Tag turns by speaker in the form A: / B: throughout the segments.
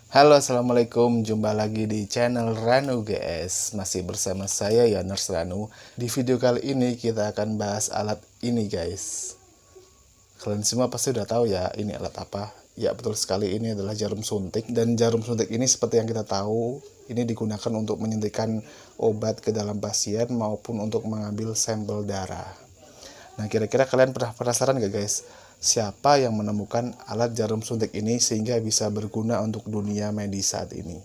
A: Halo, assalamualaikum. Jumpa lagi di channel Ranu GS. Masih bersama saya Yaners Ranu. Di video kali ini kita akan bahas alat ini, guys. Kalian semua pasti udah tahu ya, ini alat apa? Ya, betul sekali, ini adalah jarum suntik. Dan jarum suntik ini seperti yang kita tahu, ini digunakan untuk menyuntikkan obat ke dalam pasien maupun untuk mengambil sampel darah. Nah, kira-kira kalian pernah penasaran gak, guys? Siapa yang menemukan alat jarum suntik ini sehingga bisa berguna untuk dunia medis saat ini?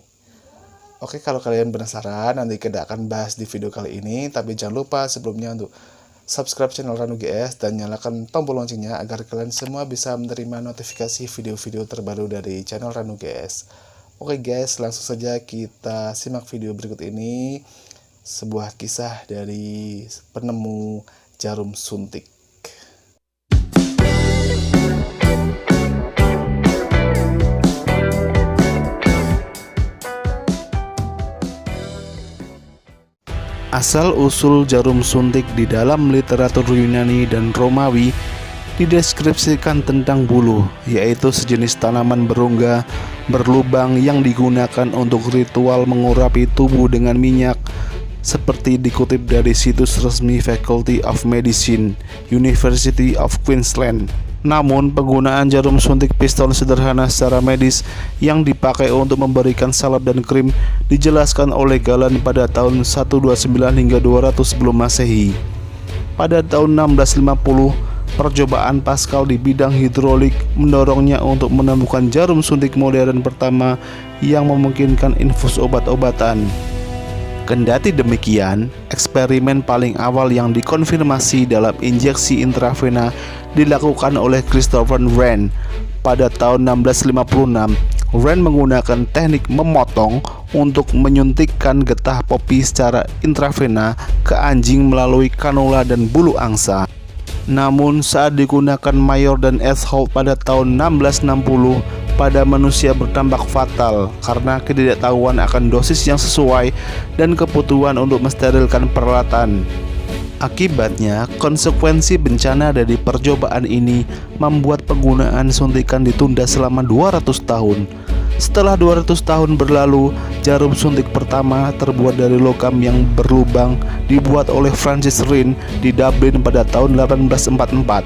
A: Oke, kalau kalian penasaran, nanti kita akan bahas di video kali ini. Tapi jangan lupa sebelumnya untuk subscribe channel Ranu GS dan nyalakan tombol loncengnya agar kalian semua bisa menerima notifikasi video-video terbaru dari channel Ranu GS. Oke guys, langsung saja kita simak video berikut ini. Sebuah kisah dari penemu jarum suntik. Asal-usul jarum suntik di dalam literatur Yunani dan Romawi dideskripsikan tentang buluh, yaitu sejenis tanaman berongga berlubang yang digunakan untuk ritual mengurapi tubuh dengan minyak, seperti dikutip dari situs resmi Faculty of Medicine, University of Queensland. Namun, penggunaan jarum suntik pistol sederhana secara medis yang dipakai untuk memberikan salep dan krim dijelaskan oleh Galen pada tahun 129 hingga 200 sebelum Masehi. Pada tahun 1650, percobaan Pascal di bidang hidrolik mendorongnya untuk menemukan jarum suntik modern pertama yang memungkinkan infus obat-obatan. Kendati demikian, eksperimen paling awal yang dikonfirmasi dalam injeksi intravena dilakukan oleh Christopher Wren. Pada tahun 1656, Wren menggunakan teknik memotong untuk menyuntikkan getah popi secara intravena ke anjing melalui kanula dan bulu angsa. Namun saat digunakan Mayor dan Eschol pada tahun 1660, pada manusia berdampak fatal karena ketidaktahuan akan dosis yang sesuai dan kebutuhan untuk mensterilkan peralatan. Akibatnya, konsekuensi bencana dari percobaan ini membuat penggunaan suntikan ditunda selama 200 tahun. Setelah 200 tahun berlalu, jarum suntik pertama terbuat dari logam yang berlubang dibuat oleh Francis Rhine di Dublin pada tahun 1844.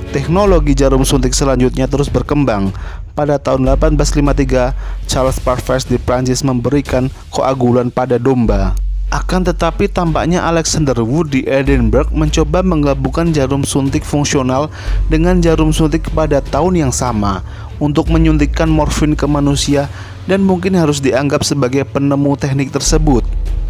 A: Teknologi jarum suntik selanjutnya terus berkembang. Pada tahun 1853, Charles Parvers di Prancis memberikan koagulan pada domba. Akan tetapi tampaknya Alexander Wood di Edinburgh mencoba menggabungkan jarum suntik fungsional dengan jarum suntik pada tahun yang sama untuk menyuntikkan morfin ke manusia dan mungkin harus dianggap sebagai penemu teknik tersebut.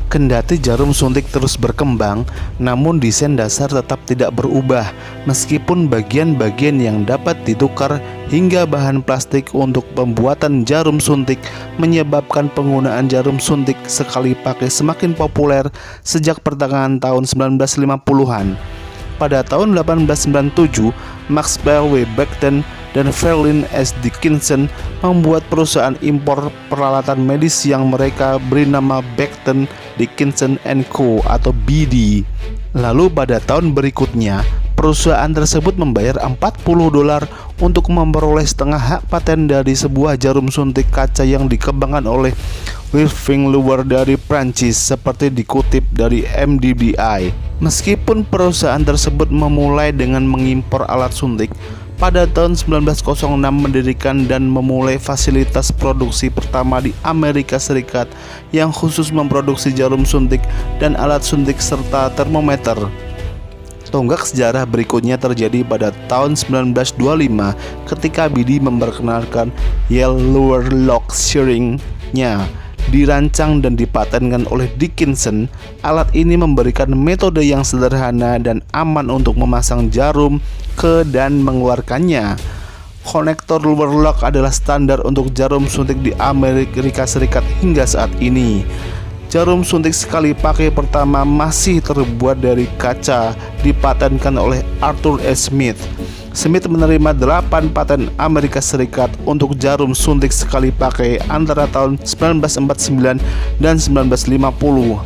A: Kendati jarum suntik terus berkembang, namun desain dasar tetap tidak berubah, meskipun bagian-bagian yang dapat ditukar hingga bahan plastik untuk pembuatan jarum suntik menyebabkan penggunaan jarum suntik sekali pakai semakin populer sejak pertengahan tahun 1950-an. Pada tahun 1897, Maxwell W. Becton dan Fairlin S. Dickinson membuat perusahaan impor peralatan medis yang mereka beri nama Becton, Dickinson & Co. atau BD. Lalu pada tahun berikutnya, perusahaan tersebut membayar $40 untuk memperoleh setengah hak paten dari sebuah jarum suntik kaca yang dikembangkan oleh Irving Lower dari Prancis, seperti dikutip dari MDBI. Meskipun perusahaan tersebut memulai dengan mengimpor alat suntik, pada tahun 1906 mendirikan dan memulai fasilitas produksi pertama di Amerika Serikat yang khusus memproduksi jarum suntik dan alat suntik serta termometer. Tonggak sejarah berikutnya terjadi pada tahun 1925 ketika BD memperkenalkan Yale Lower Lock Shearing-nya. Dirancang dan dipatenkan oleh Dickinson, alat ini memberikan metode yang sederhana dan aman untuk memasang jarum ke dan mengeluarkannya. Konektor lower lock adalah standar untuk jarum suntik di Amerika Serikat hingga saat ini. Jarum suntik sekali pakai pertama masih terbuat dari kaca, dipatenkan oleh Arthur S. Smith. Smith menerima 8 paten Amerika Serikat untuk jarum suntik sekali pakai antara tahun 1949 dan 1950.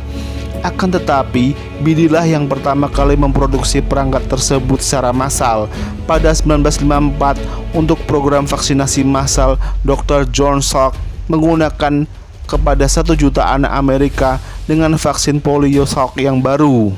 A: Akan tetapi, BD lah yang pertama kali memproduksi perangkat tersebut secara massal. Pada 1954, untuk program vaksinasi massal, Dr. John Salk menggunakan kepada 1 juta anak Amerika dengan vaksin polio Salk yang baru.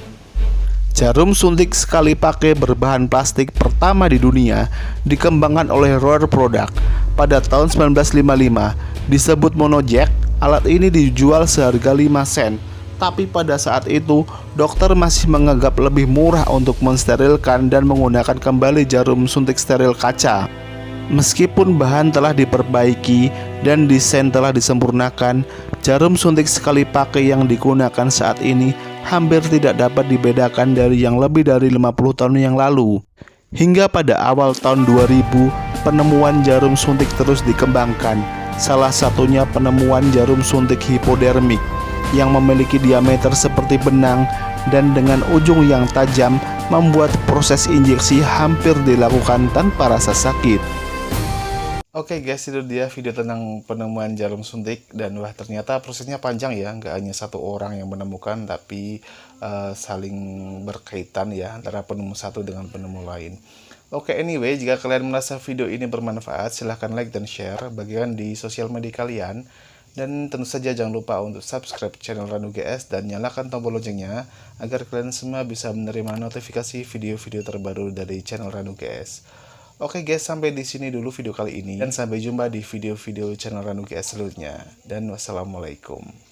A: Jarum suntik sekali pakai berbahan plastik pertama di dunia dikembangkan oleh Roar Product pada tahun 1955. Disebut Monojack, alat ini dijual seharga 5 sen. Tapi pada saat itu, dokter masih menganggap lebih murah untuk mensterilkan dan menggunakan kembali jarum suntik steril kaca. Meskipun bahan telah diperbaiki dan desain telah disempurnakan, jarum suntik sekali pakai yang digunakan saat ini hampir tidak dapat dibedakan dari yang lebih dari 50 tahun yang lalu. Hingga pada awal tahun 2000, penemuan jarum suntik terus dikembangkan. Salah satunya penemuan jarum suntik hipodermik yang memiliki diameter seperti benang dan dengan ujung yang tajam, membuat proses injeksi hampir dilakukan tanpa rasa sakit. Oke guys, itu dia video tentang penemuan jarum suntik. Dan wah, ternyata prosesnya panjang ya, nggak hanya satu orang yang menemukan, tapi saling berkaitan ya antara penemu satu dengan penemu lain. Oke, anyway, jika kalian merasa video ini bermanfaat, silahkan like dan share, bagikan di sosial media kalian. Dan tentu saja jangan lupa untuk subscribe channel Ranu GS dan nyalakan tombol loncengnya agar kalian semua bisa menerima notifikasi video-video terbaru dari channel Ranu GS. Oke guys, sampai di sini dulu video kali ini dan sampai jumpa di video-video channel Ranu GS selanjutnya. Dan wassalamualaikum.